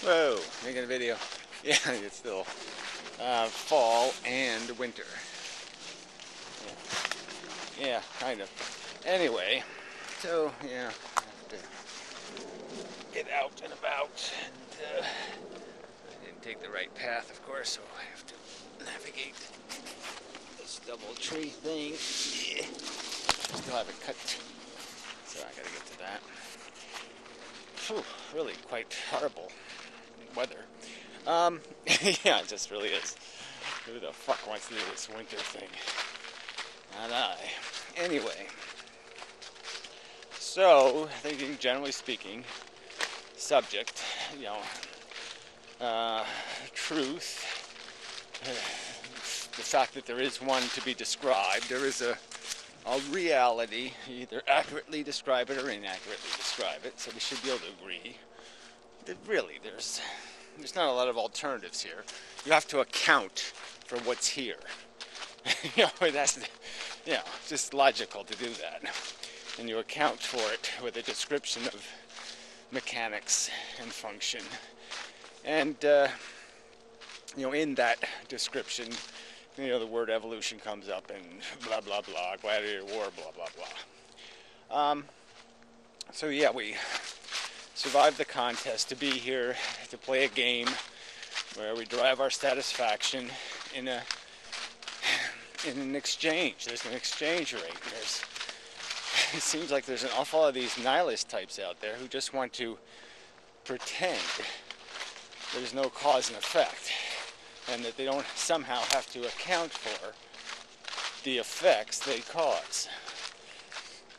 Whoa, making a video. Yeah, it's still fall and winter. Yeah, kind of. Anyway, so yeah, I have to get out and about. And, I didn't take the right path, of course, so I have to navigate this double tree thing. Yeah. Still haven't cut, so I gotta get to that. Whew, really quite horrible weather. Yeah, it just really is. Who the fuck wants to do this winter thing? Not I. Anyway, so thinking generally speaking, subject, truth, the fact that there is one to be described. There is a reality. You either accurately describe it or inaccurately describe it. So we should be able to agree that really there's not a lot of alternatives here. You have to account for what's here. That's just logical to do that. And you account for it with a description of mechanics and function. And in that description, the word evolution comes up and blah blah blah, gladiator war, blah blah blah. So yeah, we survived the contest to be here to play a game where we derive our satisfaction in an exchange. There's an exchange rate. It seems like there's an awful lot of these nihilist types out there who just want to pretend there's no cause and effect, and that they don't somehow have to account for the effects they cause.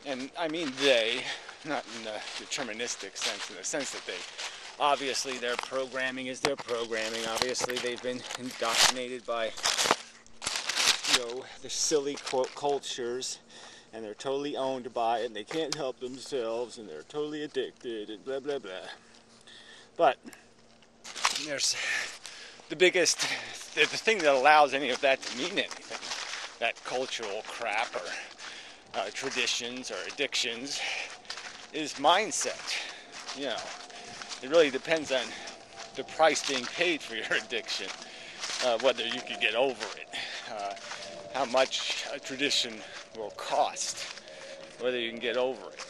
And I mean they, not in the deterministic sense, in the sense that obviously their programming is their programming. Obviously they've been indoctrinated by the silly cultures, and they're totally owned by it, and they can't help themselves, and they're totally addicted, and blah blah blah. But there's the thing that allows any of that to mean anything, that cultural crap or traditions or addictions, is mindset. It really depends on the price being paid for your addiction, whether you can get over it, how much a tradition will cost, whether you can get over it.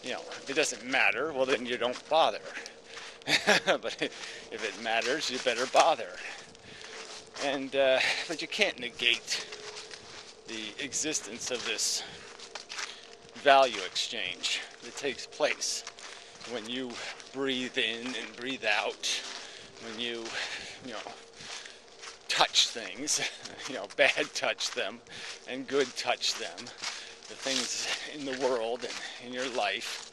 If it doesn't matter, well then you don't bother. But if it matters, you better bother. And but you can't negate the existence of this value exchange that takes place when you breathe in and breathe out, when you touch things, bad touch them and good touch them, the things in the world and in your life.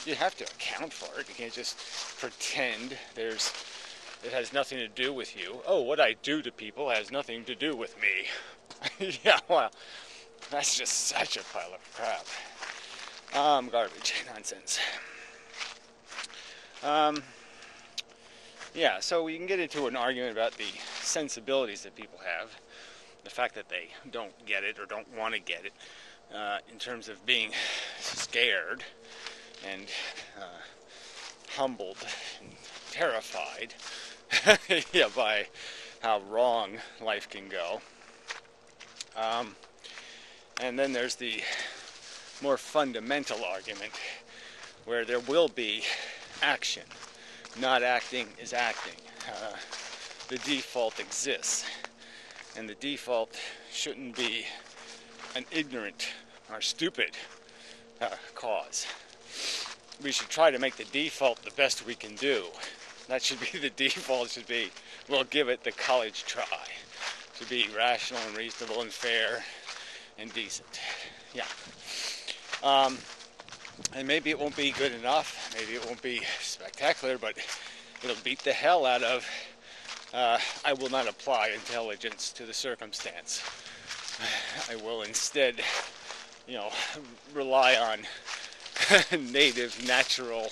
You have to account for it. You can't just pretend it has nothing to do with you. Oh, what I do to people has nothing to do with me. Yeah, well, that's just such a pile of crap. Garbage, nonsense. Yeah, so we can get into an argument about the sensibilities that people have, the fact that they don't get it or don't want to get it, in terms of being scared and humbled and terrified by how wrong life can go. And then there's the more fundamental argument where there will be action. Not acting is acting. The default exists. And the default shouldn't be an ignorant or stupid cause. We should try to make the default the best we can do. That should be the default, should be, we'll give it the college try. To be rational and reasonable and fair and decent. Yeah. And maybe it won't be good enough, maybe it won't be spectacular, but it'll beat the hell out of, I will not apply intelligence to the circumstance. I will instead, rely on native, natural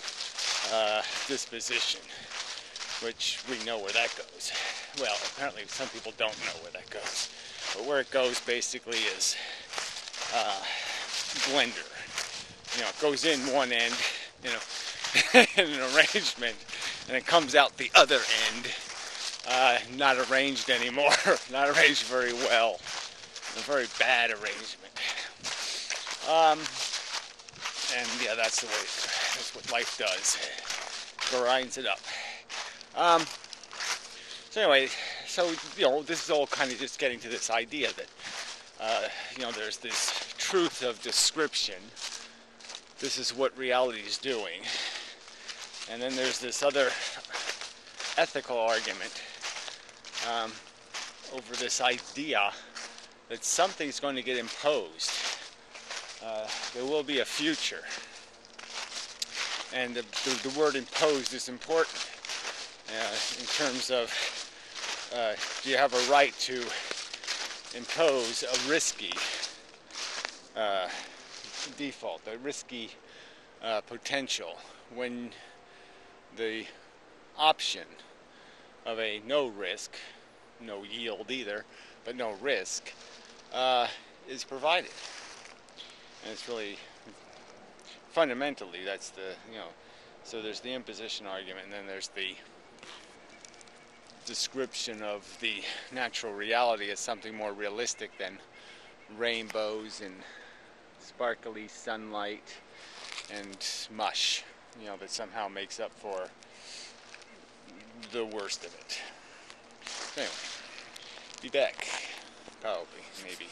disposition, which we know where that goes. Well, apparently some people don't know where that goes. But where it goes basically is blender. It goes in one end you know, in an arrangement, and it comes out the other end not arranged anymore, not arranged very well, a very bad arrangement. And yeah, that's the way, that's what life does, grinds it up. So anyway, so you know, this is all kind of just getting to this idea that you know, there's this truth of description. This is what reality is doing. And then there's this other ethical argument over this idea that something's going to get imposed. There will be a future. And the word imposed is important in terms of do you have a right to impose a risky default, a risky potential, when the option of a no risk, no yield either, but no risk is provided. And it's really, fundamentally, that's the, you know, so there's the imposition argument, and then there's the description of the natural reality as something more realistic than rainbows and sparkly sunlight and mush, you know, that somehow makes up for the worst of it. So anyway, be back, probably, maybe,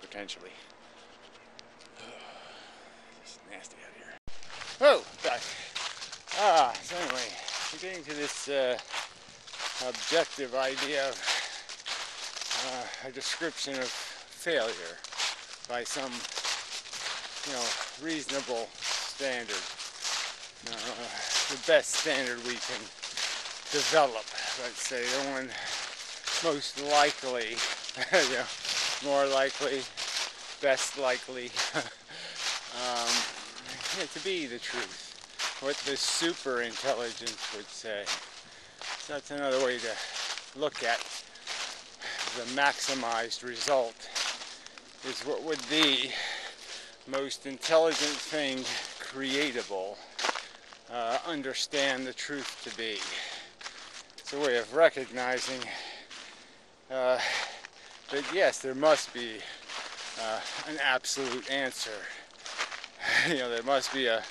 potentially. It's nasty out here. Oh, back. So anyway, we're getting to this objective idea of a description of failure by some, you know, reasonable standard, the best standard we can develop. Let's say the one most likely, you know, more likely, best likely, yeah, to be the truth. What the super intelligence would say. So that's another way to look at the maximized result, is what would the most intelligent thing creatable understand the truth to be. It's a way of recognizing that yes, there must be an absolute answer. You know, there must be a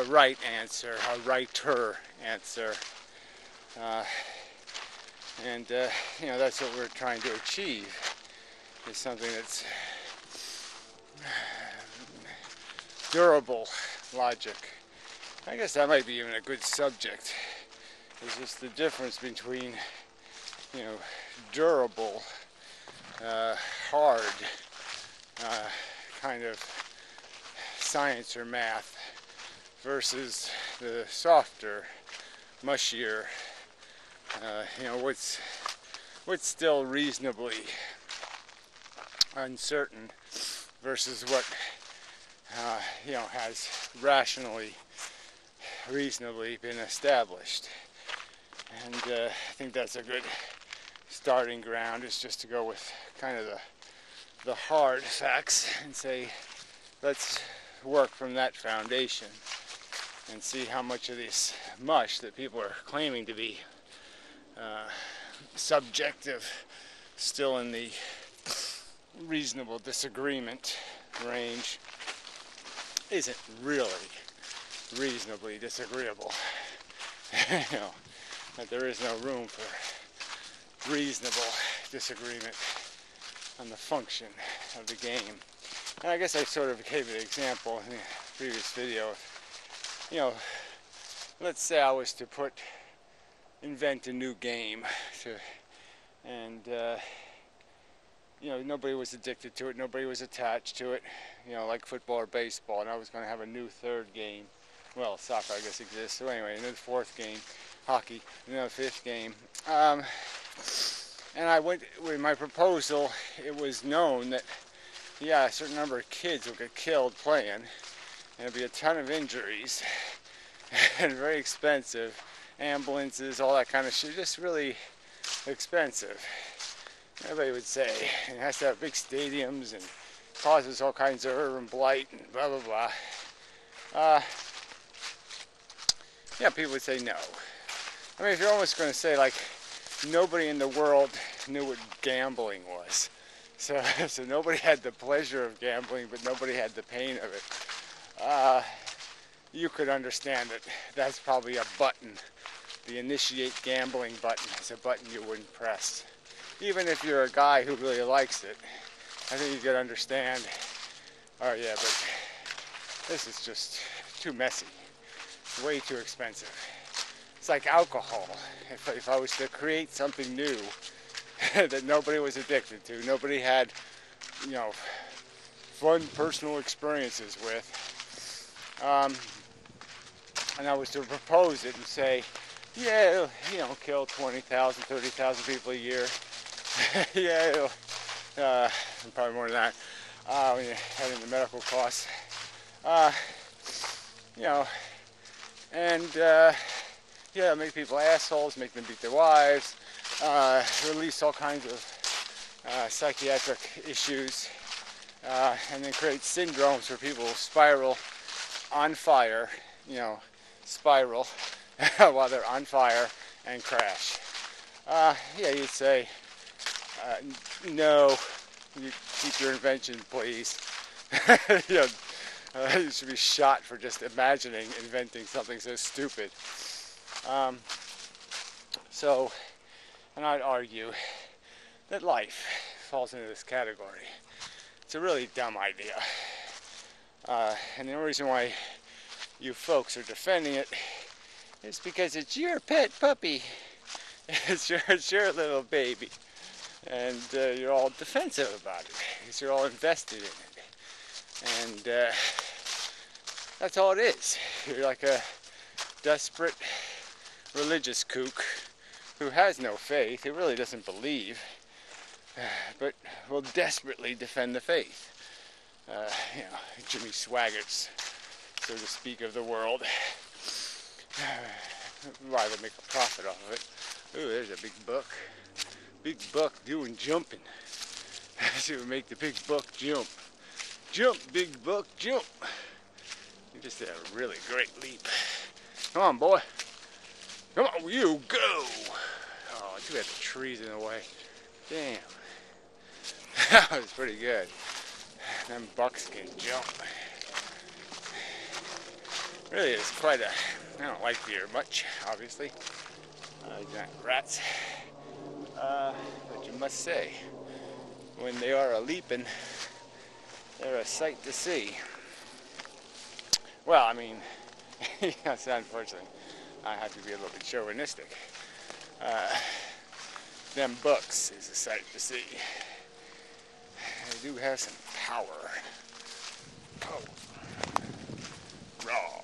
right answer, a righter answer. And you know, that's what we're trying to achieve, is something that's durable logic. I guess that might be even a good subject. It's just the difference between, you know, durable, hard kind of science or math versus the softer, mushier, you know, what's still reasonably uncertain versus what you know, has rationally, reasonably been established. And I think that's a good starting ground, is just to go with kind of the hard facts and say, let's work from that foundation and see how much of this mush that people are claiming to be subjective, still in the reasonable disagreement range, isn't really reasonably disagreeable. You know, that there is no room for reasonable disagreement on the function of the game. And I guess I sort of gave an example in the previous video. You know, let's say I was to invent a new game, and you know, nobody was addicted to it, nobody was attached to it, you know, like football or baseball, and I was going to have a new third game. Well, soccer, I guess, exists. So anyway, another fourth game, hockey, another fifth game. And I went with my proposal. It was known that, yeah, a certain number of kids will get killed playing, and there'll be a ton of injuries, and very expensive, ambulances, all that kind of shit, just really expensive. Everybody would say it has to have big stadiums and causes all kinds of urban blight and blah blah blah. Yeah, people would say no. I mean, if you're almost going to say, like, nobody in the world knew what gambling was. So nobody had the pleasure of gambling, but nobody had the pain of it. You could understand that that's probably a button. The initiate gambling button is a button you wouldn't press. Even if you're a guy who really likes it, I think you could understand, oh yeah, but this is just too messy, way too expensive. It's like alcohol. If I was to create something new that nobody was addicted to, nobody had, you know, fun personal experiences with, and I was to propose it and say, yeah, it'll, you know, kill 20,000, 30,000 people a year. Yeah, it'll, probably more than that, when you add in the medical costs. You know, and yeah, make people assholes, make them beat their wives, release all kinds of psychiatric issues, and then create syndromes where people spiral on fire, you know, spiral while they're on fire and crash. Yeah, you'd say, no, you keep your invention, please. You know, you should be shot for just inventing something so stupid. And I'd argue that life falls into this category. It's a really dumb idea. And the only reason why you folks are defending it is because it's your pet puppy. It's your little baby. And you're all defensive about it because you're all invested in it. And that's all it is. You're like a desperate religious kook who has no faith, who really doesn't believe, but will desperately defend the faith. You know, Jimmy Swaggart's, so to speak, of the world. Rather make a profit off of it. Ooh, there's a big buck. Big buck doing jumping. See, we make the big buck jump. Jump, big buck, jump. You just did a really great leap. Come on, boy. Come on, you go. Oh, too bad the trees in the way. Damn. That was pretty good. Them bucks can jump. Really is quite a... I don't like deer much, obviously. Giant rats. But you must say, when they are a-leaping, they're a sight to see. Well, I mean, yes, unfortunately, I have to be a little bit chauvinistic. Them bucks is a sight to see. They do have some power. Oh. Raw.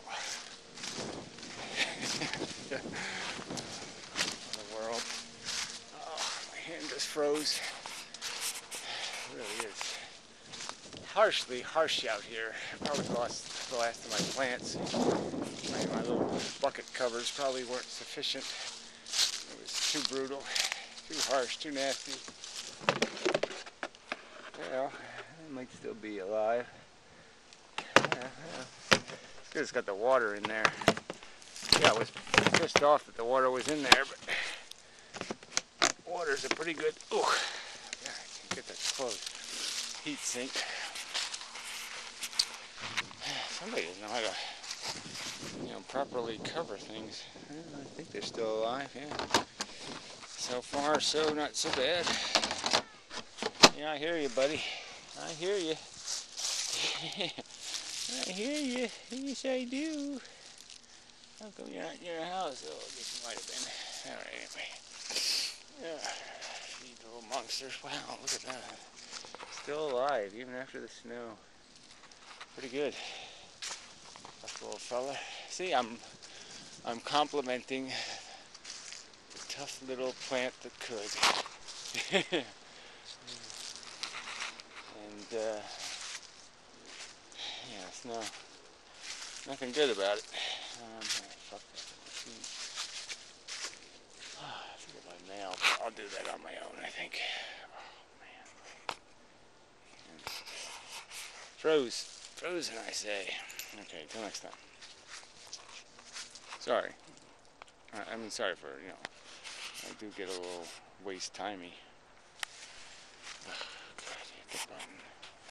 The world. Oh, my hand just froze. It really is harshly harsh out here. I probably lost the last of my plants. My little bucket covers probably weren't sufficient. It was too brutal, too harsh, too nasty. Well, it might still be alive. It's good it's got the water in there. Yeah, I was pissed off that the water was in there, but water's a pretty good... Ooh, yeah, I can't get that closed. Heat sink. Somebody doesn't know how to, you know, properly cover things. I think they're still alive, yeah. So far, so not so bad. Yeah, I hear you, buddy. I hear you. I hear you. Yes, I do. How come you're not in your house? Oh, I guess you might have been. All right, anyway. Yeah, these little monsters. Wow, look at that. Still alive, even after the snow. Pretty good. Tough little fella. See, I'm complimenting the tough little plant that could. And yeah, it's nothing good about it. Fuck that machine. Oh, I forget my nail. I'll do that on my own, I think. Oh man. Frozen, I say. Okay, till next time. Sorry. I mean, sorry for, I do get a little waste timey.